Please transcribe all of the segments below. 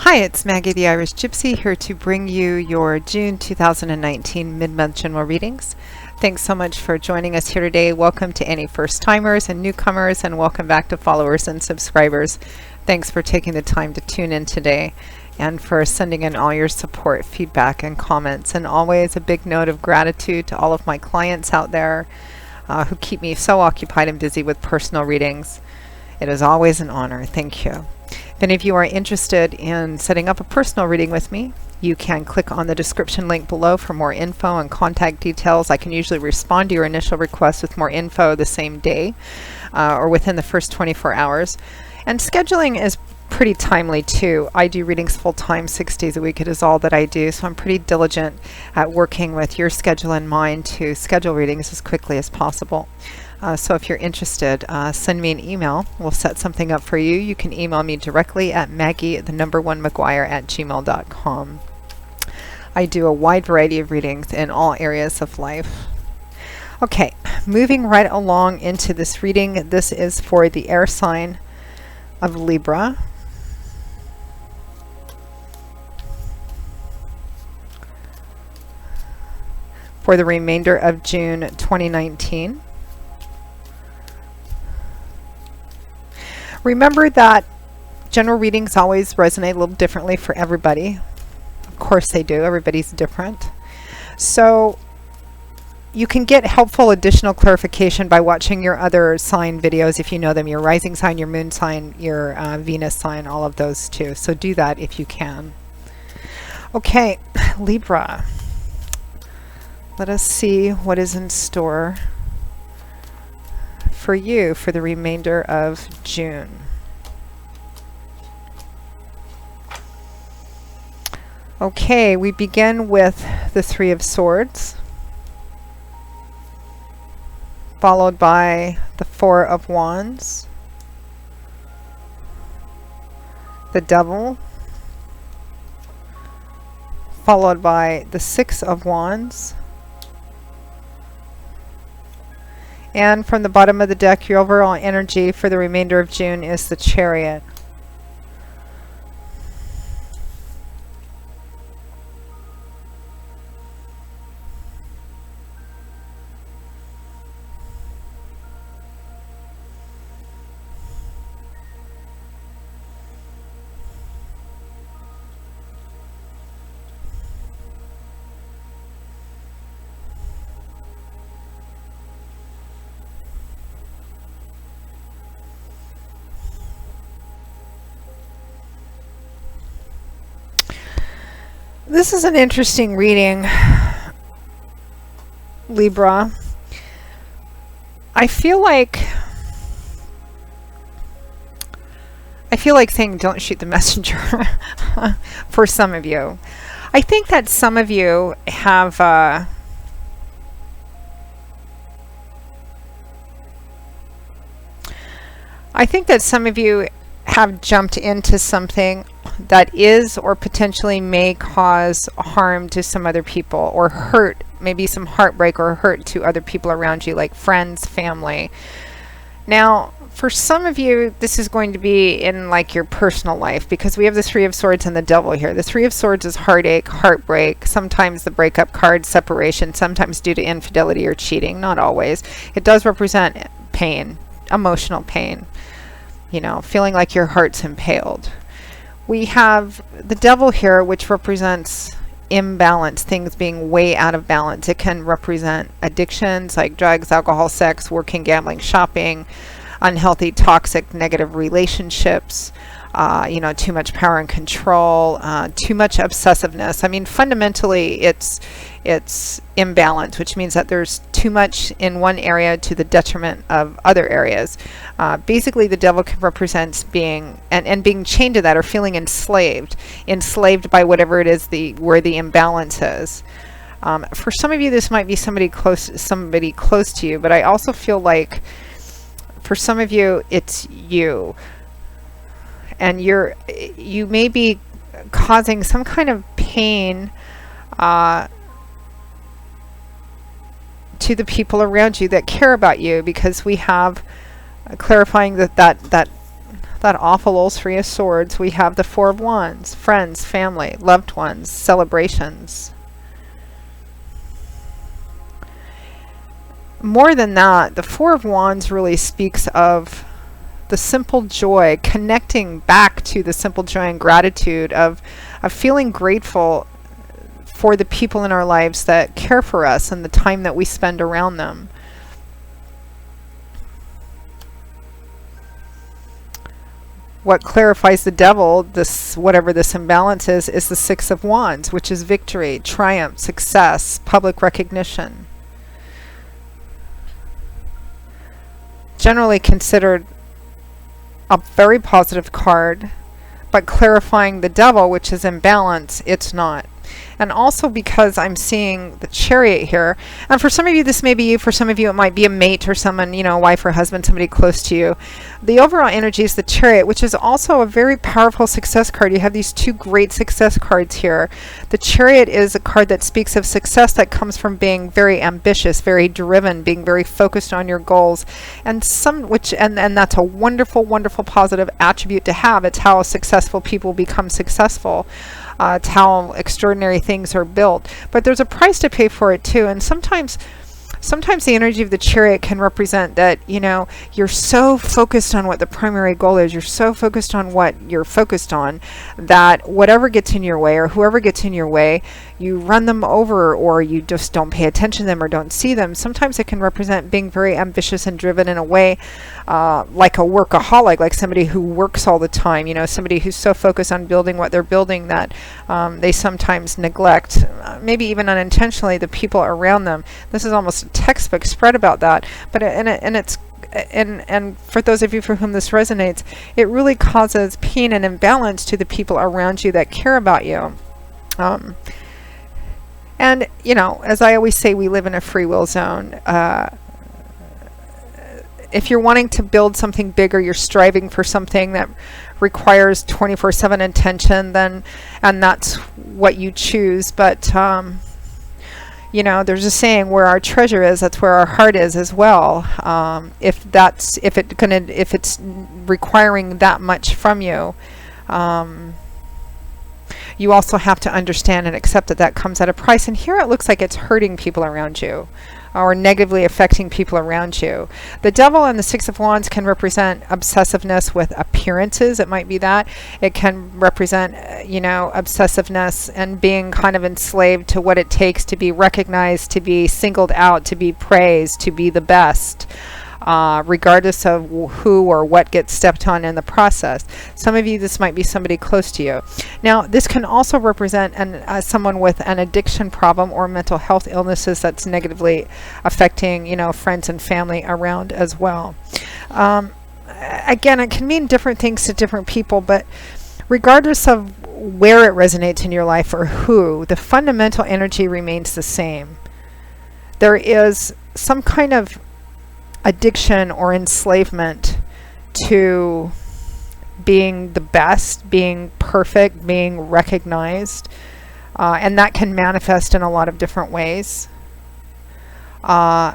Hi, it's Maggie the Irish Gypsy here to bring you your June 2019 mid-month general readings. Thanks so much for joining us here today. Welcome to any first-timers and newcomers, and welcome back to followers and subscribers. Thanks for taking the time to tune in today and for sending in all your support, feedback, and comments. And always a big note of gratitude to all of my clients out there who keep me so occupied and busy with personal readings. It is always an honor. Thank you. If any of you are interested in setting up a personal reading with me, you can click on the description link below for more info and contact details. I can usually respond to your initial request with more info the same day or within the first 24 hours. And scheduling is pretty timely too. I do readings full-time, 6 days a week. It is all that I do, so I'm pretty diligent at working with your schedule in mind to schedule readings as quickly as possible. So if you're interested, send me an email. We'll set something up for you. You can email me directly at maggie1mcguire@gmail.com. I do a wide variety of readings in all areas of life. Okay, moving right along into this reading. This is for the air sign of Libra. For the remainder of June 2019. Remember that general readings always resonate a little differently for everybody. Of course they do. Everybody's different. So you can get helpful additional clarification by watching your other sign videos if you know them, your rising sign, your moon sign, your Venus sign, all of those too. So do that if you can. Okay, Libra. Let us see what is in store for you for the remainder of June. Okay, we begin with the Three of Swords, followed by the Four of Wands, the Devil, followed by the Six of Wands, and from the bottom of the deck, your overall energy for the remainder of June is the Chariot. This is an interesting reading, Libra. I feel like saying don't shoot the messenger for some of you. I think that some of you have jumped into something that is or potentially may cause harm to some other people, or hurt, maybe some heartbreak or hurt to other people around you, like friends, family. Now, for some of you, this is going to be in like your personal life, because we have the Three of Swords and the Devil here. The Three of Swords is heartache, heartbreak, sometimes the breakup card, separation, sometimes due to infidelity or cheating, not always. It does represent pain, emotional pain, you know, feeling like your heart's impaled. We have the Devil here, which represents imbalance, things being way out of balance. It can represent addictions like drugs, alcohol, sex, working, gambling, shopping, unhealthy, toxic, negative relationships, you know, too much power and control, too much obsessiveness. I mean, fundamentally, it's imbalance, which means that there's too much in one area to the detriment of other areas. Basically, the Devil can represent being and being chained to that, or feeling enslaved by whatever it is where the imbalance is. For some of you, this might be somebody close to you, but I also feel like for some of you, it's you. And you may be causing some kind of pain to the people around you that care about you, because we have clarifying that that awful old Three of Swords, we have the Four of Wands, friends, family, loved ones, celebrations. More than that, the Four of Wands really speaks of the simple joy, connecting back to the simple joy and gratitude of feeling grateful for the people in our lives that care for us and the time that we spend around them. What clarifies the devil, this whatever this imbalance is the Six of Wands, which is victory, triumph, success, public recognition. Generally considered a very positive card, but clarifying the devil, which is imbalance, it's not. And also because I'm seeing the Chariot here, and for some of you this may be you, for some of you it might be a mate or someone, you know, a wife or husband, somebody close to you. The overall energy is the Chariot, which is also a very powerful success card. You have these two great success cards here. The Chariot is a card that speaks of success that comes from being very ambitious, very driven, being very focused on your goals, and that's a wonderful, wonderful positive attribute to have. It's how successful people become successful. It's how extraordinary things are built. But there's a price to pay for it too. And sometimes the energy of the Chariot can represent that, you know, you're so focused on what the primary goal is, you're so focused on what you're focused on, that whatever gets in your way or whoever gets in your way, you run them over, or you just don't pay attention to them or don't see them. Sometimes it can represent being very ambitious and driven in a way like a workaholic, like somebody who works all the time, you know, somebody who's so focused on building what they're building that they sometimes neglect, maybe even unintentionally, the people around them. This is almost a textbook spread about that, but and for those of you for whom this resonates, it really causes pain and imbalance to the people around you that care about you. And, you know, as I always say, we live in a free will zone. If you're wanting to build something bigger, you're striving for something that requires 24/7 attention, and that's what you choose. But, you know, there's a saying, where our treasure is, that's where our heart is as well. If it's requiring that much from you, you also have to understand and accept that that comes at a price. And here it looks like it's hurting people around you or negatively affecting people around you. The devil and the Six of Wands can represent obsessiveness with appearances. It might be that. It can represent, you know, obsessiveness and being kind of enslaved to what it takes to be recognized, to be singled out, to be praised, to be the best. Regardless of who or what gets stepped on in the process. Some of you, this might be somebody close to you. Now, this can also represent someone with an addiction problem or mental health illnesses that's negatively affecting, you know, friends and family around as well. Again, it can mean different things to different people, but regardless of where it resonates in your life or who, the fundamental energy remains the same. There is some kind of addiction or enslavement to being the best, being perfect, being recognized, and that can manifest in a lot of different ways.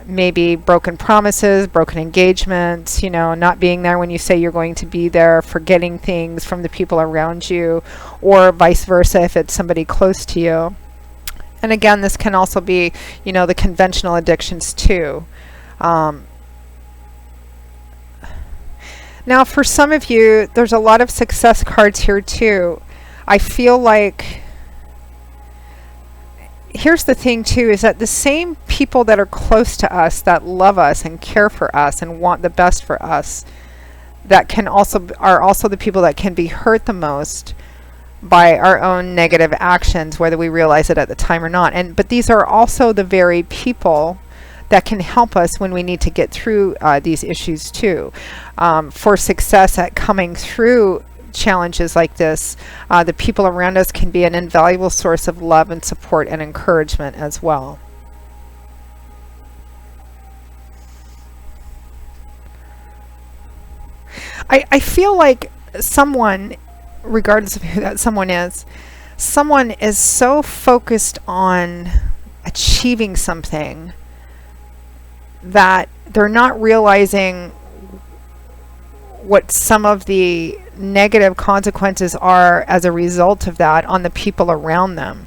Maybe broken promises, broken engagements, you know, not being there when you say you're going to be there, forgetting things from the people around you, or vice versa if it's somebody close to you. And again, this can also be, you know, the conventional addictions too. Now, for some of you, there's a lot of success cards here too. I feel like, here's the thing too, is that the same people that are close to us, that love us and care for us and want the best for us, that are also the people that can be hurt the most by our own negative actions, whether we realize it at the time or not. But these are also the very people that can help us when we need to get through these issues too. For success at coming through challenges like this, the people around us can be an invaluable source of love and support and encouragement as well. I feel like someone, regardless of who that someone is so focused on achieving something that they're not realizing what some of the negative consequences are as a result of that on the people around them,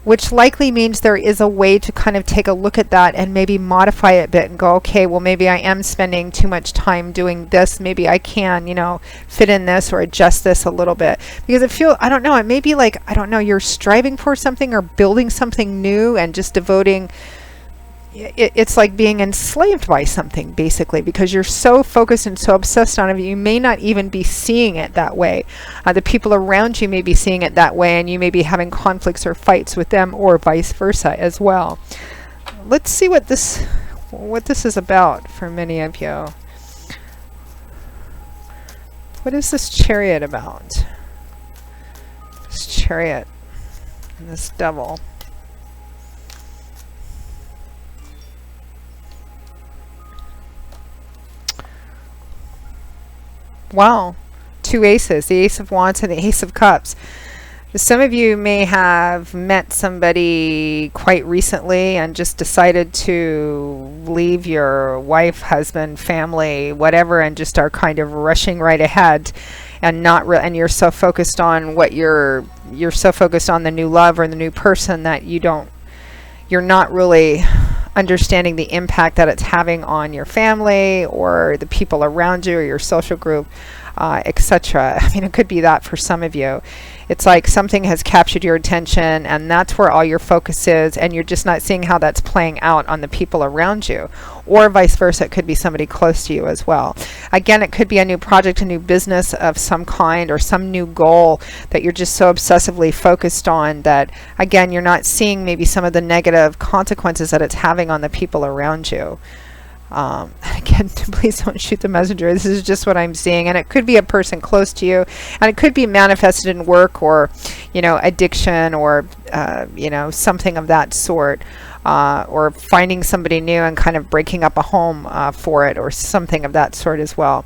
which likely means there is a way to kind of take a look at that and maybe modify it a bit and go, okay, well, maybe I am spending too much time doing this. Maybe I can, fit in this or adjust this a little bit. Because I don't know, it may be like, I don't know, you're striving for something or building something new and just devoting, it's like being enslaved by something, basically, because you're so focused and so obsessed on it, you may not even be seeing it that way. The people around you may be seeing it that way, and you may be having conflicts or fights with them, or vice versa as well. Let's see what this is about for many of you. What is this Chariot about? This Chariot and this Devil. Wow, 2 aces, the Ace of Wands and the Ace of Cups. Some of you may have met somebody quite recently and just decided to leave your wife, husband, family, whatever, and just are kind of rushing right ahead, and and you're so focused on what you're so focused on the new love or the new person that you're not really understanding the impact that it's having on your family or the people around you or your social group, etc. I mean, it could be that for some of you. It's like something has captured your attention and that's where all your focus is, and you're just not seeing how that's playing out on the people around you. Or vice versa, it could be somebody close to you as well. Again, it could be a new project, a new business of some kind, or some new goal that you're just so obsessively focused on that, again, you're not seeing maybe some of the negative consequences that it's having on the people around you. Again, please don't shoot the messenger. This is just what I'm seeing, and it could be a person close to you, and it could be manifested in work or, addiction or, something of that sort, or finding somebody new and kind of breaking up a home for it, or something of that sort as well.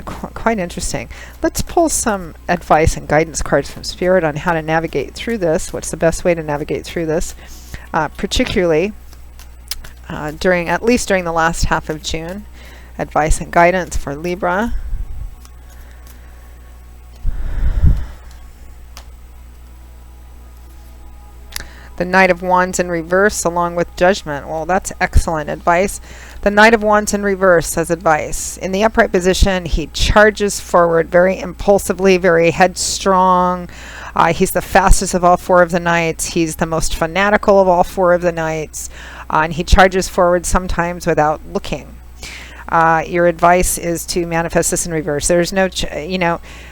Quite interesting. Let's pull some advice and guidance cards from Spirit on how to navigate through this. What's the best way to navigate through this, particularly at least during the last half of June. Advice and guidance for Libra. The Knight of Wands in reverse along with Judgment. Well, that's excellent advice. The Knight of Wands in reverse says advice. In the upright position, he charges forward very impulsively, very headstrong. He's the fastest of all 4 of the knights. He's the most fanatical of all 4 of the knights. And he charges forward sometimes without looking. Your advice is to manifest this in reverse. There's no,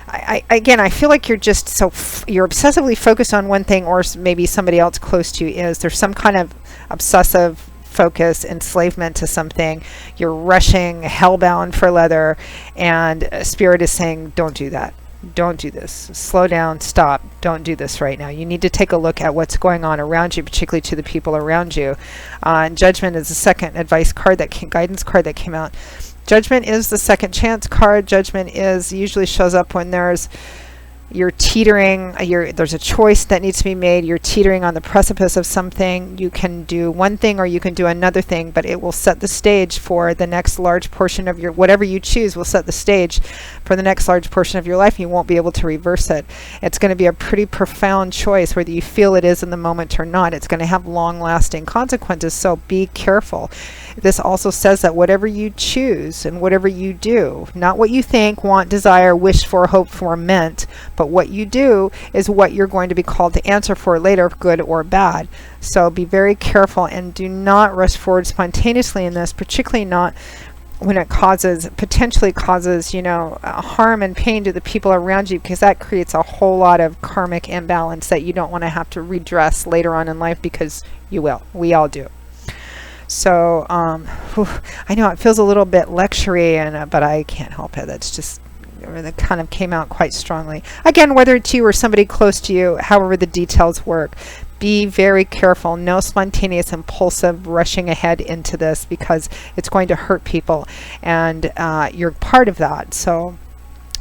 I feel like you're just you're obsessively focused on one thing, or maybe somebody else close to you is. There's some kind of obsessive focus, enslavement to something. You're rushing, hellbound for leather, and Spirit is saying, don't do that. Don't do this. Slow down. Stop. Don't do this right now. You need to take a look at what's going on around you, particularly to the people around you. Judgment is the second advice card, guidance card that came out. Judgment is the second chance card. Judgment usually shows up when you're teetering, there's a choice that needs to be made. You're teetering on the precipice of something. You can do one thing or you can do another thing, but it will set the stage for the next large portion of whatever you choose will set the stage for the next large portion of your life. You won't be able to reverse it. It's going to be a pretty profound choice, whether you feel it is in the moment or not. It's going to have long-lasting consequences, so be careful. This also says that whatever you choose and whatever you do, not what you think, want, desire, wish for, hope for, meant, but what you do is what you're going to be called to answer for later, good or bad. So be very careful and do not rush forward spontaneously in this, particularly not when it potentially causes, harm and pain to the people around you, because that creates a whole lot of karmic imbalance that you don't want to have to redress later on in life, because you will. We all do. So I know it feels a little bit lectury, but I can't help it. That's just, that kind of came out quite strongly. Again, whether it's you or somebody close to you, however the details work, be very careful. No spontaneous, impulsive rushing ahead into this, because it's going to hurt people, and you're part of that. So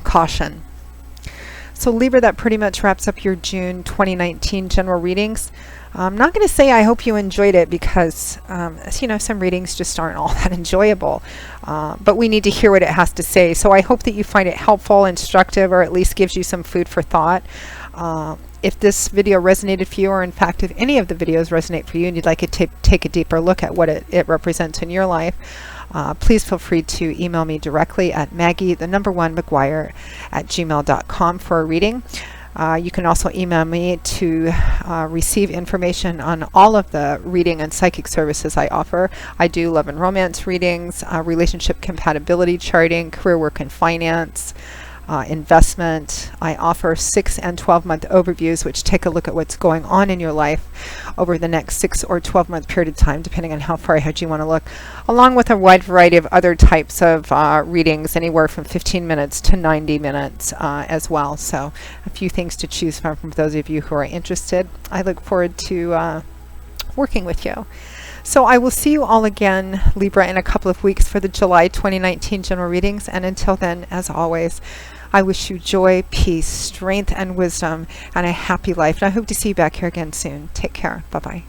caution. So Libra, that pretty much wraps up your June 2019 general readings. I'm not going to say I hope you enjoyed it because, as you know, some readings just aren't all that enjoyable. But we need to hear what it has to say. So I hope that you find it helpful, instructive, or at least gives you some food for thought. If this video resonated for you, or in fact, if any of the videos resonate for you and you'd like to take a deeper look at what it represents in your life, please feel free to email me directly at Maggie@gmail.com for a reading. You can also email me to receive information on all of the reading and psychic services I offer. I do love and romance readings, relationship compatibility charting, career, work, and finance, investment. I offer 6 and 12-month overviews, which take a look at what's going on in your life over the next 6 or 12-month period of time, depending on how far ahead you want to look, along with a wide variety of other types of readings, anywhere from 15 minutes to 90 minutes as well. So a few things to choose from for those of you who are interested. I look forward to working with you. So I will see you all again, Libra, in a couple of weeks for the July 2019 general readings. And until then, as always, I wish you joy, peace, strength, and wisdom, and a happy life. And I hope to see you back here again soon. Take care. Bye-bye.